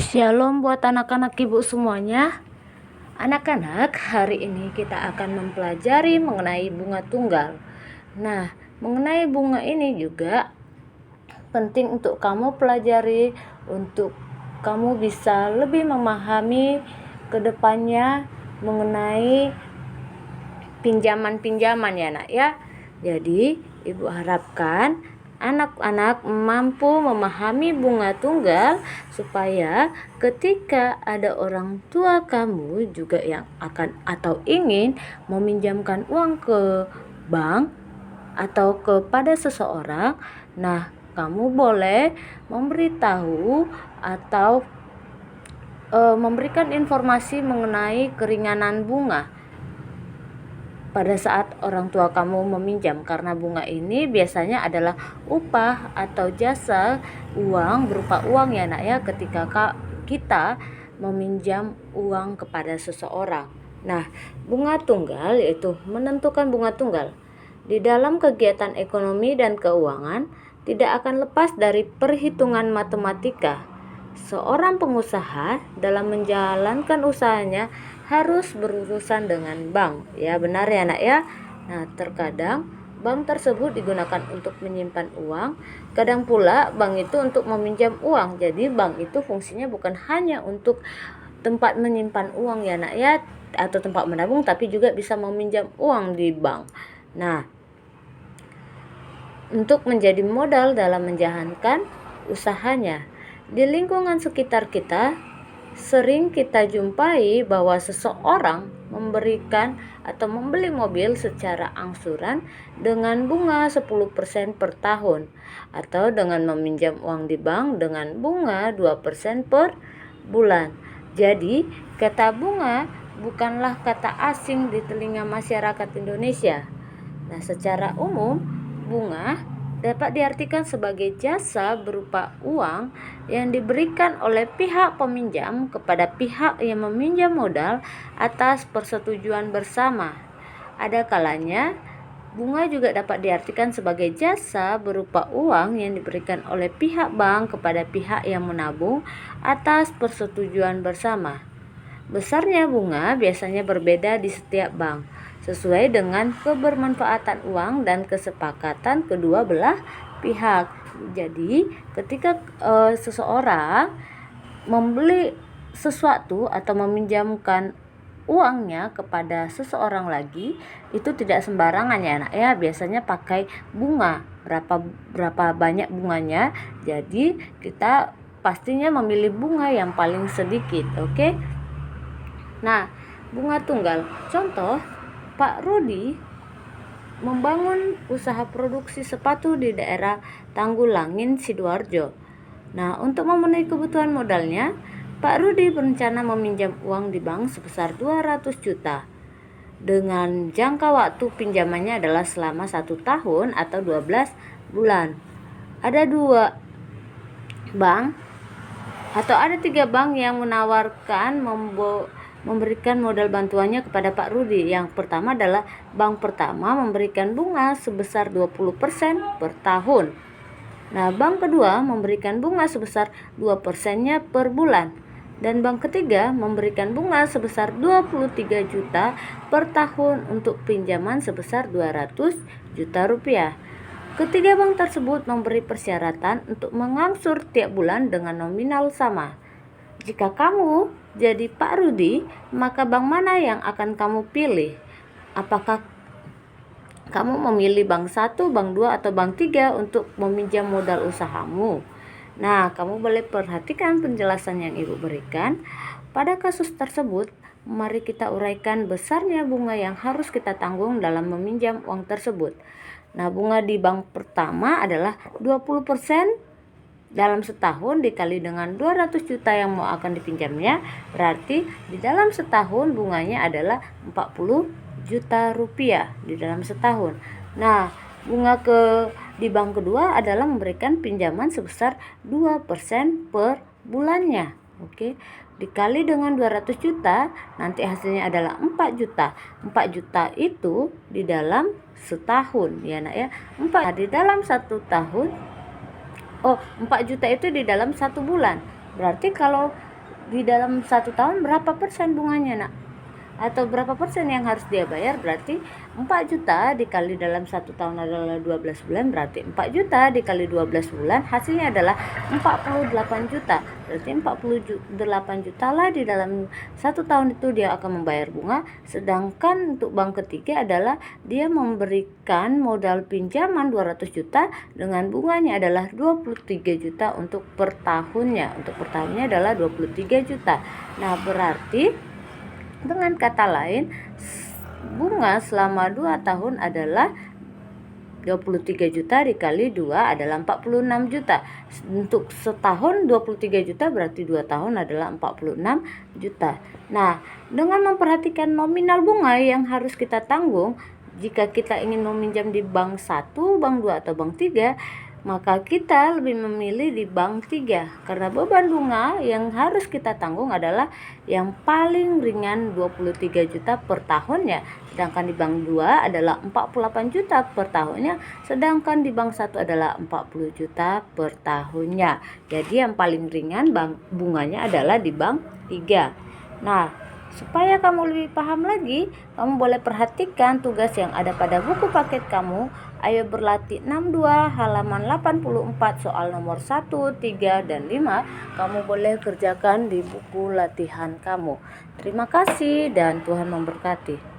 Shalom buat anak-anak ibu semuanya. Anak-anak, hari ini kita akan mempelajari mengenai bunga tunggal. Nah, mengenai bunga ini juga penting untuk kamu pelajari, untuk kamu bisa lebih memahami ke depannya mengenai pinjaman-pinjaman ya nak ya. Jadi ibu harapkan anak-anak mampu memahami bunga tunggal supaya ketika ada orang tua kamu juga yang akan atau ingin meminjamkan uang ke bank atau kepada seseorang, nah kamu boleh memberitahu atau memberikan informasi mengenai keringanan bunga pada saat orang tua kamu meminjam, karena bunga ini biasanya adalah upah atau jasa uang berupa uang ya nak ya, ketika kita meminjam uang kepada seseorang. Nah, bunga tunggal yaitu menentukan bunga tunggal di dalam kegiatan ekonomi dan keuangan tidak akan lepas dari perhitungan matematika. Seorang pengusaha dalam menjalankan usahanya harus berurusan dengan bank. Ya, benar ya nak ya. Nah, terkadang bank tersebut digunakan untuk menyimpan uang, kadang pula bank itu untuk meminjam uang. Jadi bank itu fungsinya bukan hanya untuk tempat menyimpan uang ya nak ya, atau tempat menabung, tapi juga bisa meminjam uang di bank. Nah, untuk menjadi modal dalam menjalankan usahanya. Di lingkungan sekitar kita, sering kita jumpai bahwa seseorang memberikan atau membeli mobil secara angsuran dengan bunga 10% per tahun, atau dengan meminjam uang di bank dengan bunga 2% per bulan. Jadi, kata bunga bukanlah kata asing di telinga masyarakat Indonesia. Nah, secara umum, bunga dapat diartikan sebagai jasa berupa uang yang diberikan oleh pihak peminjam kepada pihak yang meminjam modal atas persetujuan bersama. Ada kalanya bunga juga dapat diartikan sebagai jasa berupa uang yang diberikan oleh pihak bank kepada pihak yang menabung atas persetujuan bersama. Besarnya bunga biasanya berbeda di setiap bank, sesuai dengan kebermanfaatan uang dan kesepakatan kedua belah pihak. Jadi, ketika seseorang membeli sesuatu atau meminjamkan uangnya kepada seseorang lagi, itu tidak sembarangan ya anak ya, biasanya pakai bunga, berapa banyak bunganya. Jadi, kita pastinya memilih bunga yang paling sedikit, oke? Nah, bunga tunggal. Contoh, Pak Rudi membangun usaha produksi sepatu di daerah Tanggulangin, Sidoarjo. Nah, untuk memenuhi kebutuhan modalnya, Pak Rudi berencana meminjam uang di bank sebesar 200 juta. Dengan jangka waktu pinjamannya adalah selama 1 tahun atau 12 bulan. Ada 2 bank atau ada 3 bank yang menawarkan memberikan modal bantuannya kepada Pak Rudi. Yang pertama adalah bank pertama memberikan bunga sebesar 20% per tahun. Nah, bank kedua memberikan bunga sebesar 2%-nya per bulan. Dan bank ketiga memberikan bunga sebesar 23 juta per tahun untuk pinjaman sebesar 200 juta rupiah. Ketiga bank tersebut memberi persyaratan untuk mengangsur tiap bulan dengan nominal sama. Jika kamu jadi Pak Rudi, maka bank mana yang akan kamu pilih? Apakah kamu memilih bank 1, bank 2, atau bank 3 untuk meminjam modal usahamu? Nah, kamu boleh perhatikan penjelasan yang ibu berikan. Pada kasus tersebut, mari kita uraikan besarnya bunga yang harus kita tanggung dalam meminjam uang tersebut. Nah, bunga di bank pertama adalah 20% dalam setahun dikali dengan 200 juta yang mau akan dipinjamnya, berarti di dalam setahun bunganya adalah 40 juta rupiah di dalam setahun. Nah, bunga di bank kedua adalah memberikan pinjaman sebesar 2% per bulannya. Oke, dikali dengan 200 juta, nanti hasilnya adalah 4 juta. 4 juta itu di dalam setahun ya nak ya. 4 di dalam 1 tahun. 4 juta itu di dalam 1 bulan. Berarti kalau di dalam 1 tahun berapa persen bunganya, nak? Atau berapa persen yang harus dia bayar? Berarti 4 juta dikali dalam 1 tahun adalah 12 bulan, berarti 4 juta dikali 12 bulan hasilnya adalah 48 juta. Berarti 48 juta lah di dalam 1 tahun itu dia akan membayar bunga. Sedangkan untuk bank ketiga adalah dia memberikan modal pinjaman 200 juta dengan bunganya adalah 23 juta untuk per tahunnya. Untuk per tahunnya adalah 23 juta. Nah, berarti dengan kata lain, bunga selama 2 tahun adalah 23 juta dikali 2 adalah 46 juta. Untuk setahun 23 juta berarti 2 tahun adalah 46 juta. Nah, dengan memperhatikan nominal bunga yang harus kita tanggung, jika kita ingin meminjam di bank 1, bank 2 atau bank 3, maka kita lebih memilih di bank 3 karena beban bunga yang harus kita tanggung adalah yang paling ringan 23 juta per tahunnya, sedangkan di bank 2 adalah 48 juta per tahunnya, sedangkan di bank 1 adalah 40 juta per tahunnya. Jadi yang paling ringan bunganya adalah di bank 3. Nah, supaya kamu lebih paham lagi, kamu boleh perhatikan tugas yang ada pada buku paket kamu. Ayo berlatih 62 halaman 84 soal nomor 1, 3, dan 5. Kamu boleh kerjakan di buku latihan kamu. Terima kasih dan Tuhan memberkati.